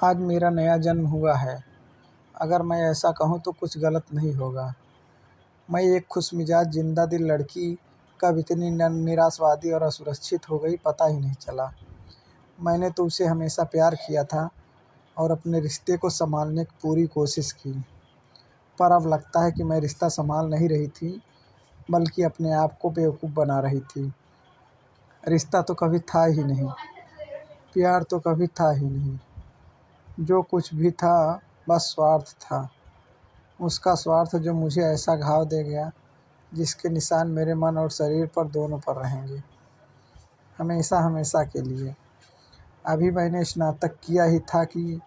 आज मेरा नया जन्म हुआ है। अगर मैं ऐसा कहूँ तो कुछ गलत नहीं होगा। मैं एक खुशमिजाज जिंदा दिल लड़की कब इतनी निराशावादी और असुरक्षित हो गई पता ही नहीं चला। मैंने तो उसे हमेशा प्यार किया था और अपने रिश्ते को संभालने की पूरी कोशिश की। पर अब लगता है कि मैं रिश्ता संभाल नहीं रही थी, बल्कि अपने आप को बेवकूफ़ बना रही थी। रिश्ता तो कभी था ही नहीं, प्यार तो कभी था ही नहीं। जो कुछ भी था बस स्वार्थ था। उसका स्वार्थ जो मुझे ऐसा घाव दे गया जिसके निशान मेरे मन और शरीर पर दोनों पर रहेंगे, हमेशा हमेशा के लिए। अभी मैंने स्नातक किया ही था कि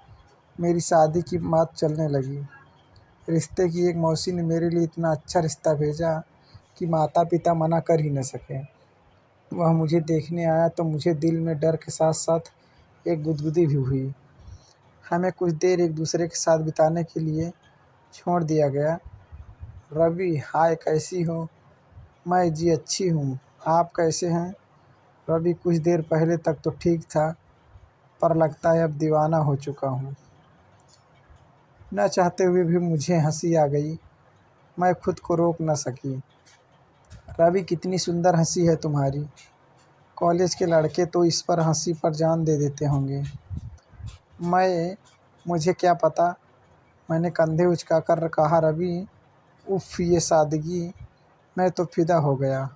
मेरी शादी की बात चलने लगी। रिश्ते की एक मौसी ने मेरे लिए इतना अच्छा रिश्ता भेजा कि माता पिता मना कर ही न सके। वह मुझे देखने आया तो मुझे दिल में डर के साथ साथ एक गुदगुदी भी हुई। हमें कुछ देर एक दूसरे के साथ बिताने के लिए छोड़ दिया गया। रवि, हाय कैसी हो? मैं जी अच्छी हूँ, आप कैसे हैं? रवि, कुछ देर पहले तक तो ठीक था, पर लगता है अब दीवाना हो चुका हूँ। न चाहते हुए भी मुझे हंसी आ गई। मैं खुद को रोक न सकी। रवि, कितनी सुंदर हंसी है तुम्हारी। कॉलेज के लड़के तो इस पर हंसी पर जान दे देते होंगे। मुझे क्या पता, मैंने कंधे उचकाकर कहा। रवि, उफ़ ये सादगी, मैं तो फिदा हो गया।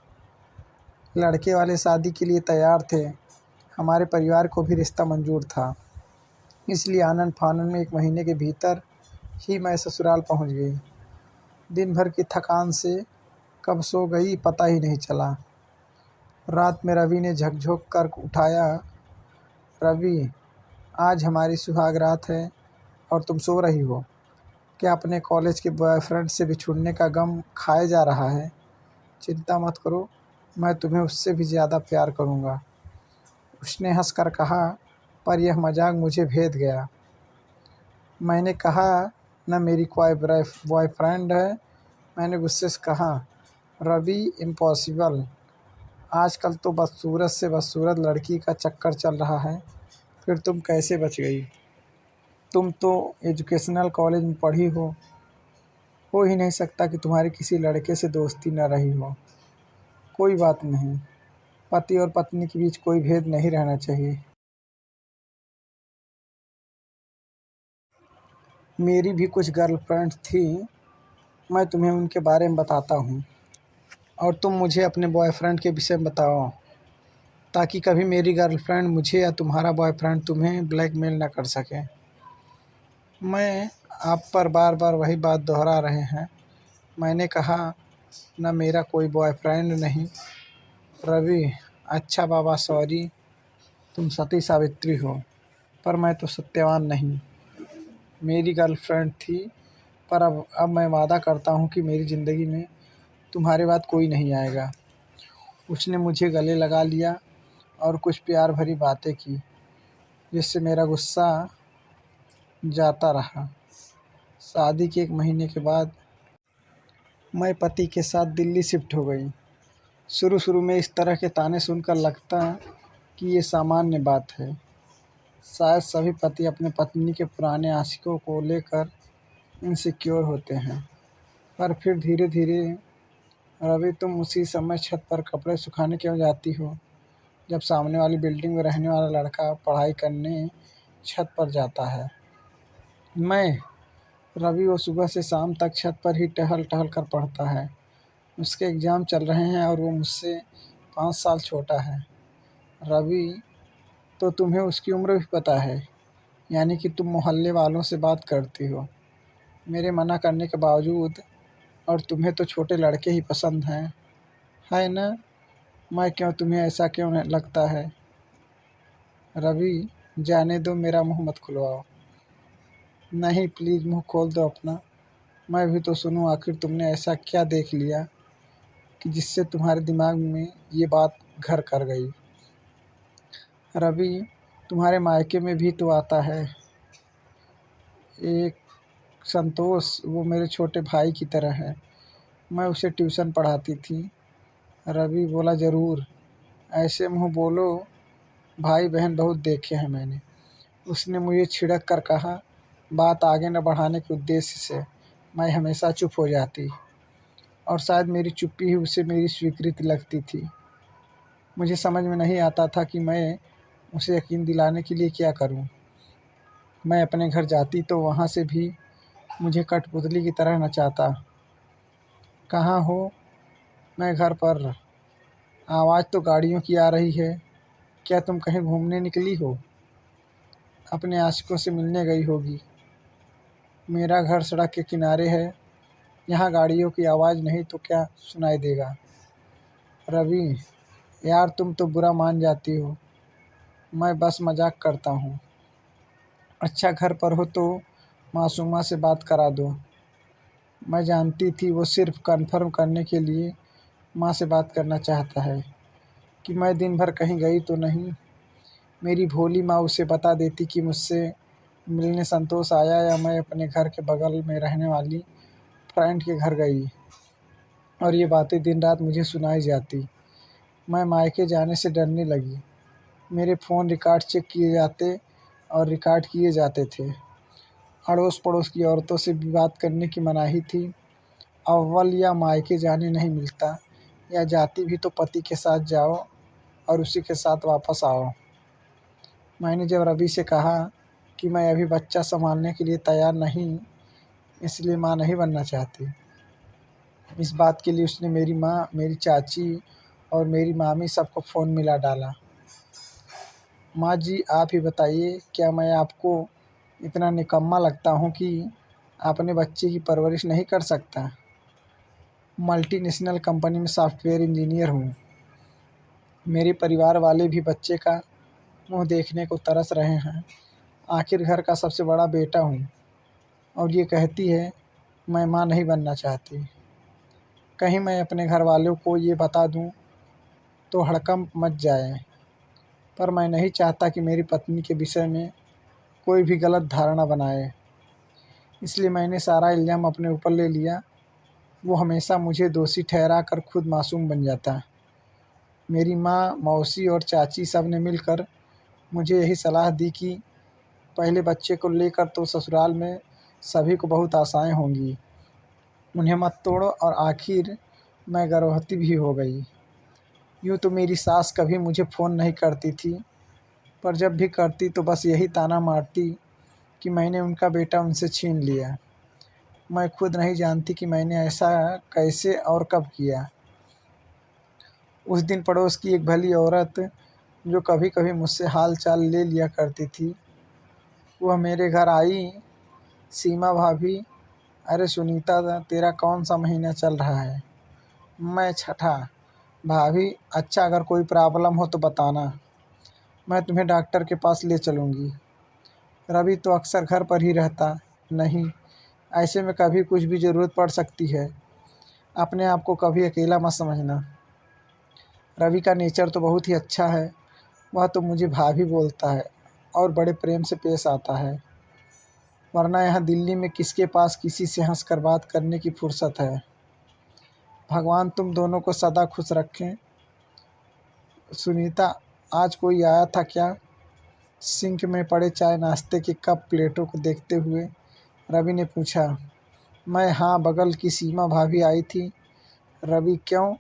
लड़के वाले शादी के लिए तैयार थे। हमारे परिवार को भी रिश्ता मंजूर था, इसलिए आनन फानन में 1 महीने के भीतर ही मैं ससुराल पहुंच गई। दिन भर की थकान से कब सो गई पता ही नहीं चला। रात में रवि ने झकझोर कर उठाया। रवि, आज हमारी सुहाग रात है और तुम सो रही हो क्या? अपने कॉलेज के बॉयफ्रेंड से बिछुड़ने का गम खाए जा रहा है? चिंता मत करो, मैं तुम्हें उससे भी ज़्यादा प्यार करूँगा। उसने हंसकर कहा, पर यह मजाक मुझे भेद गया। मैंने कहा, न मेरी कोई बॉयफ्रेंड है। मैंने गुस्से से कहा। रवि, इम्पॉसिबल। आजकल तो बदसूरत से बदसूरत लड़की का चक्कर चल रहा है, फिर तुम कैसे बच गई? तुम तो एजुकेशनल कॉलेज में पढ़ी हो ही नहीं सकता कि तुम्हारी किसी लड़के से दोस्ती न रही हो। कोई बात नहीं, पति और पत्नी के बीच कोई भेद नहीं रहना चाहिए। मेरी भी कुछ गर्लफ्रेंड थी, मैं तुम्हें उनके बारे में बताता हूँ और तुम मुझे अपने बॉयफ्रेंड के विषय में बताओ, ताकि कभी मेरी गर्लफ्रेंड मुझे या तुम्हारा बॉयफ्रेंड तुम्हें ब्लैकमेल न कर सके। मैं आप पर बार बार वही बात दोहरा रहे हैं। मैंने कहा, न मेरा कोई बॉयफ्रेंड नहीं। रवि, अच्छा बाबा सॉरी, तुम सती सावित्री हो, पर मैं तो सत्यवान नहीं। मेरी गर्लफ्रेंड थी, पर अब मैं वादा करता हूँ कि मेरी ज़िंदगी में तुम्हारे बाद कोई नहीं आएगा। उसने मुझे गले लगा लिया और कुछ प्यार भरी बातें की, जिससे मेरा गुस्सा जाता रहा। शादी के 1 महीने के बाद मैं पति के साथ दिल्ली शिफ्ट हो गई। शुरू शुरू में इस तरह के ताने सुनकर लगता कि ये सामान्य बात है। शायद सभी पति अपने पत्नी के पुराने आशिकों को लेकर इनसिक्योर होते हैं। पर फिर धीरे धीरे, रवि, तुम उसी समय छत पर कपड़े सुखाने क्यों जाती हो जब सामने वाली बिल्डिंग में रहने वाला लड़का पढ़ाई करने छत पर जाता है? मैं रवि, वो सुबह से शाम तक छत पर ही टहल टहल कर पढ़ता है। उसके एग्ज़ाम चल रहे हैं और वो मुझसे 5 साल छोटा है। रवि, तो तुम्हें उसकी उम्र भी पता है, यानी कि तुम मोहल्ले वालों से बात करती हो मेरे मना करने के बावजूद, और तुम्हें तो छोटे लड़के ही पसंद हैं, है ना? मैं क्यों, तुम्हें ऐसा क्यों लगता है? रवि, जाने दो, मेरा मुंह मत खुलवाओ। नहीं, प्लीज़ मुंह खोल दो अपना, मैं भी तो सुनूं। आखिर तुमने ऐसा क्या देख लिया कि जिससे तुम्हारे दिमाग में ये बात घर कर गई? रवि, तुम्हारे मायके में भी तो आता है एक संतोष, वो मेरे छोटे भाई की तरह है। मैं उसे ट्यूशन पढ़ाती थी। रवि बोला, ज़रूर, ऐसे मुँह बोलो, भाई बहन बहुत देखे हैं मैंने। उसने मुझे छिड़क कर कहा। बात आगे न बढ़ाने के उद्देश्य से मैं हमेशा चुप हो जाती और शायद मेरी चुप्पी ही उसे मेरी स्वीकृति लगती थी। मुझे समझ में नहीं आता था कि मैं उसे यकीन दिलाने के लिए क्या करूं। मैं अपने घर जाती तो वहाँ से भी मुझे कठपुतली की तरह नचाता। कहाँ हो? मैं घर पर। आवाज़ तो गाड़ियों की आ रही है। क्या तुम कहीं घूमने निकली हो? अपने आशिकों से मिलने गई होगी। मेरा घर सड़क के किनारे है। यहाँ गाड़ियों की आवाज़ नहीं तो क्या सुनाई देगा। रवि, यार तुम तो बुरा मान जाती हो। मैं बस मजाक करता हूँ। अच्छा, घर पर हो तो मासूमा से बात करा दो। मैं जानती थी वो सिर्फ कन्फर्म करने के लिए माँ से बात करना चाहता है कि मैं दिन भर कहीं गई तो नहीं। मेरी भोली माँ उसे बता देती कि मुझसे मिलने संतोष आया या मैं अपने घर के बगल में रहने वाली फ्रेंड के घर गई, और ये बातें दिन रात मुझे सुनाई जाती। मैं मायके जाने से डरने लगी। मेरे फ़ोन रिकॉर्ड चेक किए जाते और रिकॉर्ड किए जाते थे। अड़ोस पड़ोस की औरतों से भी बात करने की मनाही थी। अव्वल या मायके जाने नहीं मिलता, या जाती भी तो पति के साथ जाओ और उसी के साथ वापस आओ। मैंने जब रवि से कहा कि मैं अभी बच्चा संभालने के लिए तैयार नहीं, इसलिए माँ नहीं बनना चाहती, इस बात के लिए उसने मेरी माँ, मेरी चाची और मेरी मामी सबको फ़ोन मिला डाला। माँ जी, आप ही बताइए, क्या मैं आपको इतना निकम्मा लगता हूँ कि अपने बच्चे की परवरिश नहीं कर सकता? मल्टीनेशनल कंपनी में सॉफ्टवेयर इंजीनियर हूँ। मेरे परिवार वाले भी बच्चे का मुंह देखने को तरस रहे हैं। आखिर घर का सबसे बड़ा बेटा हूँ, और ये कहती है मैं माँ नहीं बनना चाहती। कहीं मैं अपने घर वालों को ये बता दूँ तो हड़कंप मच जाए, पर मैं नहीं चाहता कि मेरी पत्नी के विषय में कोई भी गलत धारणा बनाए। इसलिए मैंने सारा इल्ज़ाम अपने ऊपर ले लिया। वो हमेशा मुझे दोषी ठहरा कर खुद मासूम बन जाता। मेरी माँ, मौसी और चाची सब ने मिलकर मुझे यही सलाह दी कि पहले बच्चे को लेकर तो ससुराल में सभी को बहुत आशाएं होंगी, उन्हें मत तोड़ो। और आखिर मैं गर्भवती भी हो गई। यूँ तो मेरी सास कभी मुझे फ़ोन नहीं करती थी, पर जब भी करती तो बस यही ताना मारती कि मैंने उनका बेटा उनसे छीन लिया। मैं खुद नहीं जानती कि मैंने ऐसा कैसे और कब किया। उस दिन पड़ोस की एक भली औरत, जो कभी कभी मुझसे हाल चाल ले लिया करती थी, वह मेरे घर आई। सीमा भाभी, अरे सुनीता, तेरा कौन सा महीना चल रहा है? मैं छठा। भाभी, अच्छा, अगर कोई प्रॉब्लम हो तो बताना, मैं तुम्हें डॉक्टर के पास ले चलूँगी। रवि तो अक्सर घर पर ही रहता। नहीं, ऐसे में कभी कुछ भी ज़रूरत पड़ सकती है। अपने आप को कभी अकेला मत समझना। रवि का नेचर तो बहुत ही अच्छा है। वह तो मुझे भाभी बोलता है और बड़े प्रेम से पेश आता है, वरना यहाँ दिल्ली में किसके पास किसी से हंसकर बात करने की फुर्सत है। भगवान तुम दोनों को सदा खुश रखें। सुनीता, आज कोई आया था क्या? सिंक में पड़े चाय नाश्ते के कप प्लेटों को देखते हुए रवि ने पूछा। मैं, हाँ, बगल की सीमा भाभी आई थी। रवि, क्यों?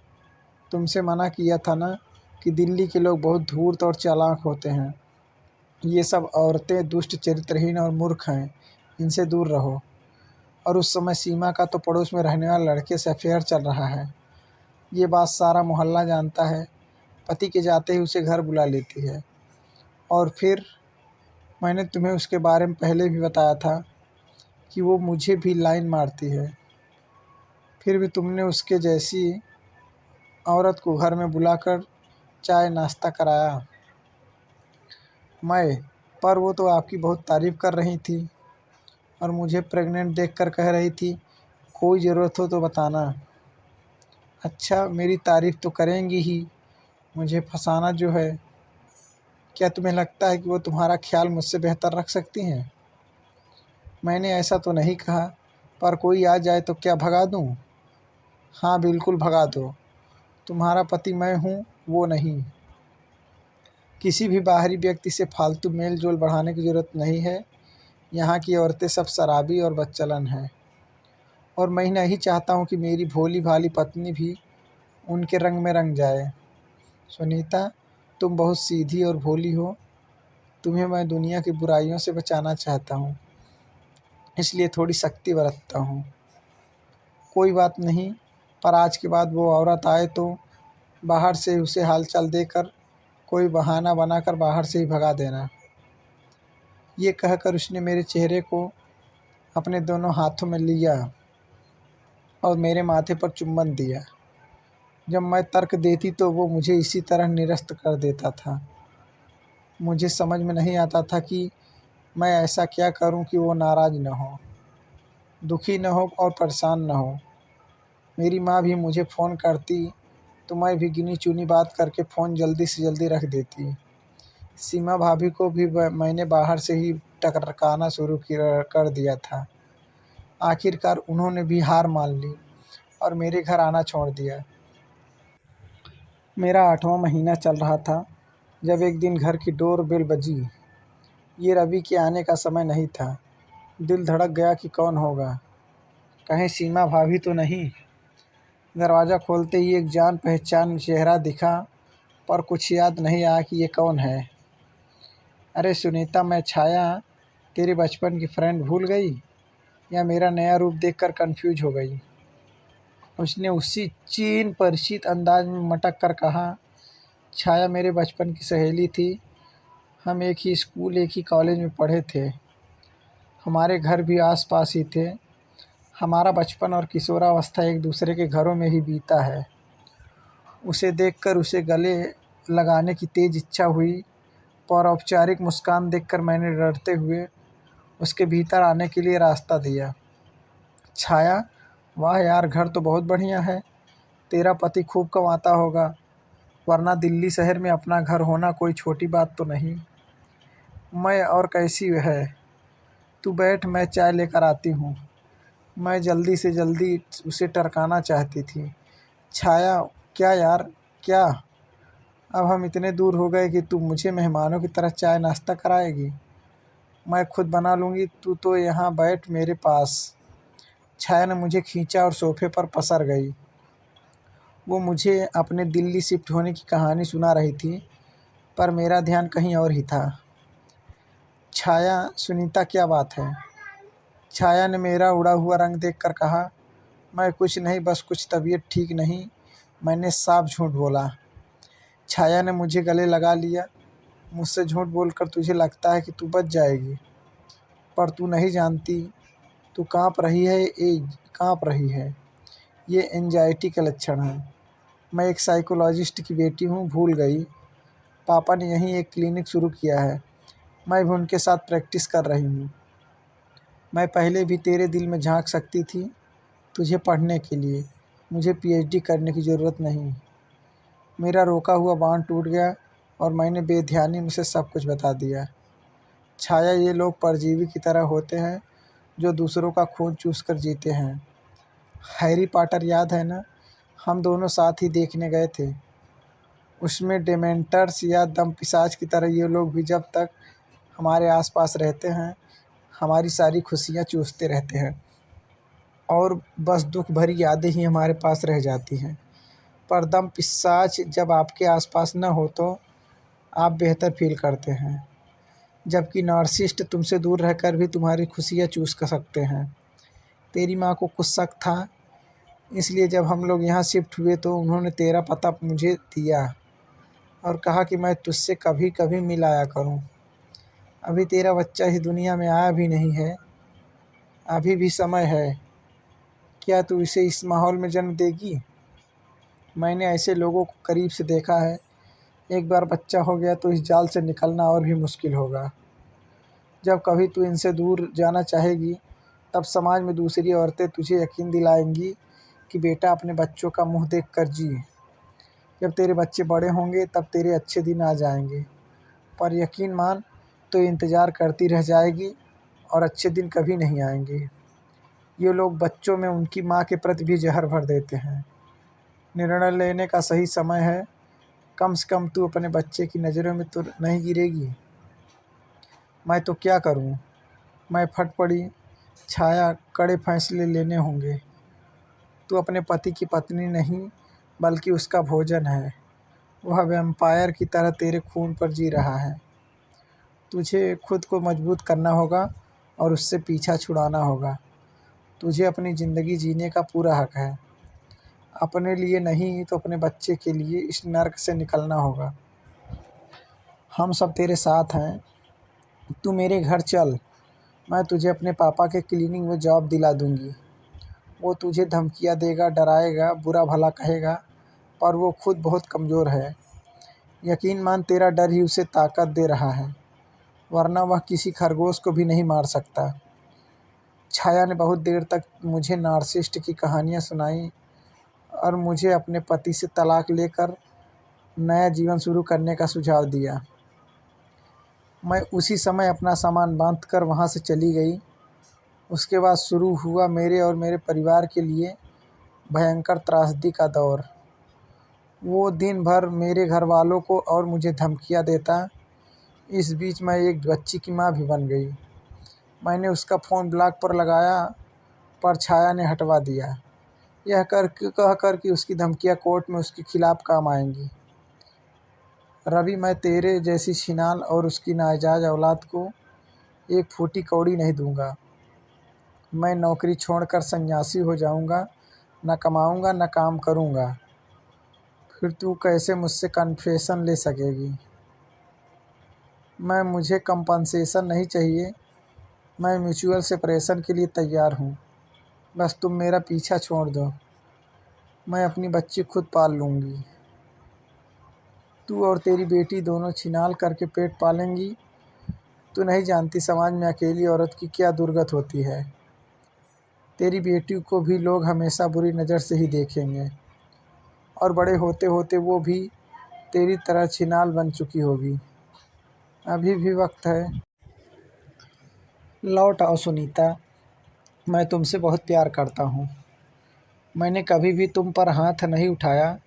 तुमसे मना किया था ना कि दिल्ली के लोग बहुत धूर्त और चालाक होते हैं। ये सब औरतें दुष्ट, चरित्रहीन और मूर्ख हैं, इनसे दूर रहो। और उस समय सीमा का तो पड़ोस में रहने वाले लड़के से अफेयर चल रहा है। ये बात सारा मोहल्ला जानता है। पति के जाते ही उसे घर बुला लेती है। और फिर मैंने तुम्हें उसके बारे में पहले भी बताया था कि वो मुझे भी लाइन मारती है। फिर भी तुमने उसके जैसी औरत को घर में बुलाकर चाय नाश्ता कराया। मैं, पर वो तो आपकी बहुत तारीफ़ कर रही थी और मुझे प्रेग्नेंट देखकर कह रही थी कोई ज़रूरत हो तो बताना। अच्छा, मेरी तारीफ़ तो करेंगी ही, मुझे फंसाना जो है। क्या तुम्हें लगता है कि वो तुम्हारा ख्याल मुझसे बेहतर रख सकती हैं? मैंने ऐसा तो नहीं कहा, पर कोई आ जाए तो क्या भगा दूँ? हाँ, बिल्कुल भगा दो। तुम्हारा पति मैं हूँ, वो नहीं। किसी भी बाहरी व्यक्ति से फालतू मेल जोल बढ़ाने की ज़रूरत नहीं है। यहाँ की औरतें सब शराबी और बदचलन हैं, और मैं नहीं चाहता हूँ कि मेरी भोली भाली पत्नी भी उनके रंग में रंग जाए। सुनीता, तुम बहुत सीधी और भोली हो। तुम्हें मैं दुनिया की बुराइयों से बचाना चाहता हूँ, इसलिए थोड़ी सख्ती बरतता हूँ। कोई बात नहीं, पर आज के बाद वो औरत आए तो बाहर से उसे हालचाल देकर कोई बहाना बनाकर बाहर से ही भगा देना। ये कहकर उसने मेरे चेहरे को अपने दोनों हाथों में लिया और मेरे माथे पर चुम्बन दिया। जब मैं तर्क देती तो वो मुझे इसी तरह निरस्त कर देता था। मुझे समझ में नहीं आता था कि मैं ऐसा क्या करूं कि वो नाराज़ न हो, दुखी न हो और परेशान न हो। मेरी माँ भी मुझे फ़ोन करती तो मैं भी गिनी चुनी बात करके फ़ोन जल्दी से जल्दी रख देती। सीमा भाभी को भी मैंने बाहर से ही टकटकाना शुरू कर दिया था। आखिरकार उन्होंने भी हार मान ली और मेरे घर आना छोड़ दिया। मेरा 8वां महीना चल रहा था जब एक दिन घर की डोर बेल बजी। ये रवि के आने का समय नहीं था। दिल धड़क गया कि कौन होगा, कहीं सीमा भाभी तो नहीं। दरवाज़ा खोलते ही एक जान पहचान चेहरा दिखा, पर कुछ याद नहीं आया कि ये कौन है। अरे सुनीता, मैं छाया, तेरे बचपन की फ्रेंड भूल गई या मेरा नया रूप देखकर कंफ्यूज हो गई? उसने उसी चीन परिचित अंदाज में मटक कर कहा। छाया मेरे बचपन की सहेली थी। हम एक ही स्कूल, एक ही कॉलेज में पढ़े थे। हमारे घर भी आस-पास ही थे। हमारा बचपन और किशोरावस्था एक दूसरे के घरों में ही बीता है। उसे देखकर उसे गले लगाने की तेज़ इच्छा हुई, पर औपचारिक मुस्कान देखकर मैंने डरते हुए उसके भीतर आने के लिए रास्ता दिया। छाया, वाह यार, घर तो बहुत बढ़िया है। तेरा पति खूब कमाता होगा, वरना दिल्ली शहर में अपना घर होना कोई छोटी बात तो नहीं। मैं और कैसी है? तू बैठ, मैं चाय लेकर आती हूँ। मैं जल्दी से जल्दी उसे टरकाना चाहती थी। छाया, क्या यार, क्या? अब हम इतने दूर हो गए कि तू मुझे मेहमानों की तरह चाय नाश्ता कराएगी? मैं खुद बना लूँगी, तू तो यहाँ बैठ मेरे पास। छाया ने मुझे खींचा और सोफे पर पसर गई। वो मुझे अपने दिल्ली शिफ्ट होने की कहानी सुना रही थी, पर मेरा ध्यान कहीं और ही था। छाया, सुनीता, क्या बात है? छाया ने मेरा उड़ा हुआ रंग देखकर कहा। मैं कुछ नहीं, बस कुछ तबीयत ठीक नहीं, मैंने साफ झूठ बोला। छाया ने मुझे गले लगा लिया। मुझसे झूठ बोलकर तुझे लगता है कि तू बच जाएगी, पर तू नहीं जानती, तू काँप रही है। ये एंजाइटी के लक्षण हैं। मैं एक साइकोलॉजिस्ट की बेटी हूँ, भूल गई? पापा ने यहीं एक क्लिनिक शुरू किया है, मैं भी उनके साथ प्रैक्टिस कर रही हूँ। मैं पहले भी तेरे दिल में झांक सकती थी, तुझे पढ़ने के लिए। मुझे पीएचडी करने की ज़रूरत नहीं। मेरा रोका हुआ बाँध टूट गया और मैंने बेध्यानी में उसे सब कुछ बता दिया। छाया, ये लोग परजीवी की तरह होते हैं जो दूसरों का खून चूस कर जीते हैं। हैरी पॉटर याद है ना? हम दोनों साथ ही देखने गए थे। उसमें डेमेंटर्स या दमपिशाच की तरह ये लोग भी जब तक हमारे आसपास रहते हैं, हमारी सारी खुशियाँ चूसते रहते हैं और बस दुख भरी यादें ही हमारे पास रह जाती हैं। पर दमपिशाच जब आपके आसपास न हो तो आप बेहतर फील करते हैं, जबकि नार्सिसिस्ट तुमसे दूर रहकर भी तुम्हारी खुशियाँ चूस कर सकते हैं। तेरी माँ को कुछ शक था, इसलिए जब हम लोग यहाँ शिफ्ट हुए तो उन्होंने तेरा पता मुझे दिया और कहा कि मैं तुझसे कभी कभी मिल आया करूँ। अभी तेरा बच्चा इस दुनिया में आया भी नहीं है, अभी भी समय है। क्या तू इसे इस माहौल में जन्म देगी? मैंने ऐसे लोगों को करीब से देखा है। एक बार बच्चा हो गया तो इस जाल से निकलना और भी मुश्किल होगा। जब कभी तू इनसे दूर जाना चाहेगी, तब समाज में दूसरी औरतें तुझे यकीन दिलाएंगी कि बेटा अपने बच्चों का मुँह देख कर जी। जब तेरे बच्चे बड़े होंगे तब तेरे अच्छे दिन आ जाएंगे, पर यकीन मान, तो इंतज़ार करती रह जाएगी और अच्छे दिन कभी नहीं आएंगे। ये लोग बच्चों में उनकी माँ के प्रति भी जहर भर देते हैं। निर्णय लेने का सही समय है, कम से कम तू अपने बच्चे की नज़रों में तो नहीं गिरेगी। मैं तो क्या करूं? मैं फट पड़ी। छाया, कड़े फैसले लेने होंगे। तू अपने पति की पत्नी नहीं बल्कि उसका भोजन है। वह वैम्पायर की तरह तेरे खून पर जी रहा है। तुझे खुद को मजबूत करना होगा और उससे पीछा छुड़ाना होगा। तुझे अपनी ज़िंदगी जीने का पूरा हक है। अपने लिए नहीं तो अपने बच्चे के लिए इस नर्क से निकलना होगा। हम सब तेरे साथ हैं। तू मेरे घर चल। मैं तुझे अपने पापा के क्लीनिक में जॉब दिला दूंगी। वो तुझे धमकियाँ देगा, डराएगा, बुरा भला कहेगा, पर वो खुद बहुत कमज़ोर है। यकीन मान, तेरा डर ही उसे ताकत दे रहा है, वरना वह किसी खरगोश को भी नहीं मार सकता। छाया ने बहुत देर तक मुझे नार्सिसिस्ट की कहानियाँ सुनाई और मुझे अपने पति से तलाक लेकर नया जीवन शुरू करने का सुझाव दिया। मैं उसी समय अपना सामान बांध कर वहाँ से चली गई। उसके बाद शुरू हुआ मेरे और मेरे परिवार के लिए भयंकर त्रासदी का दौर। वो दिन भर मेरे घर वालों को और मुझे धमकियाँ देता। इस बीच मैं एक बच्ची की माँ भी बन गई। मैंने उसका फ़ोन ब्लॉक पर लगाया, पर छाया ने हटवा दिया, यह कह कर कि उसकी धमकियाँ कोर्ट में उसके खिलाफ़ काम आएंगी। रवि, मैं तेरे जैसी छिनाल और उसकी नाजायज़ औलाद को एक फूटी कौड़ी नहीं दूंगा। मैं नौकरी छोड़कर सन्यासी हो जाऊंगा, न कमाऊंगा न काम करूंगा। फिर तू कैसे मुझसे कन्फेशन ले सकेगी? मुझे कंपनसेशन नहीं चाहिए। मैं म्यूचुअल सेपरेशन के लिए तैयार हूँ। बस तुम मेरा पीछा छोड़ दो। मैं अपनी बच्ची खुद पाल लूँगी। तू और तेरी बेटी दोनों छिनाल करके पेट पालेंगी। तू नहीं जानती समाज में अकेली औरत की क्या दुर्गत होती है। तेरी बेटी को भी लोग हमेशा बुरी नज़र से ही देखेंगे और बड़े होते होते वो भी तेरी तरह छिनाल बन चुकी होगी। अभी भी वक्त है। लौट आओ सुनीता। मैं तुमसे बहुत प्यार करता हूँ। मैंने कभी भी तुम पर हाथ नहीं उठाया,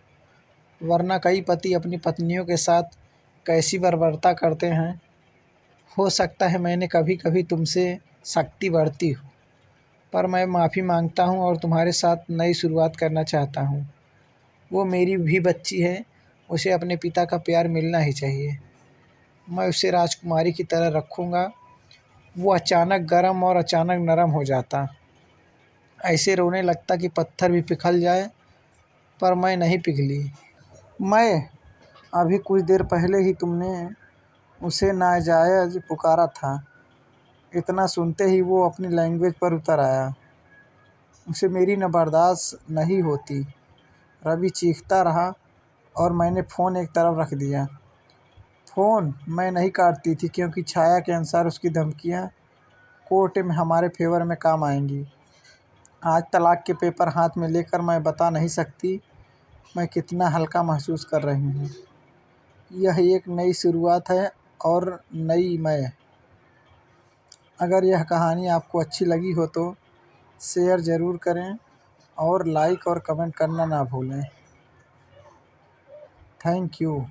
वरना कई पति अपनी पत्नियों के साथ कैसी बर्बरता करते हैं। हो सकता है मैंने कभी कभी तुमसे सख्ती बरती हो, पर मैं माफ़ी मांगता हूँ और तुम्हारे साथ नई शुरुआत करना चाहता हूँ। वो मेरी भी बच्ची है, उसे अपने पिता का प्यार मिलना ही चाहिए। मैं उसे राजकुमारी की तरह रखूँगा। वो अचानक गर्म और अचानक नरम हो जाता, ऐसे रोने लगता कि पत्थर भी पिघल जाए, पर मैं नहीं पिघली। मैं अभी कुछ देर पहले ही तुमने उसे नाजायज़ पुकारा था। इतना सुनते ही वो अपनी लैंग्वेज पर उतर आया। उसे मेरी न बर्दाश्त नहीं होती। रवि चीखता रहा और मैंने फ़ोन एक तरफ रख दिया। फ़ोन मैं नहीं काटती थी, क्योंकि छाया के अनुसार उसकी धमकियाँ कोर्ट में हमारे फेवर में काम आएंगी। आज तलाक के पेपर हाथ में लेकर मैं बता नहीं सकती मैं कितना हल्का महसूस कर रही हूँ। यह एक नई शुरुआत है और नई मैं। अगर यह कहानी आपको अच्छी लगी हो तो शेयर ज़रूर करें और लाइक और कमेंट करना ना भूलें। Thank you.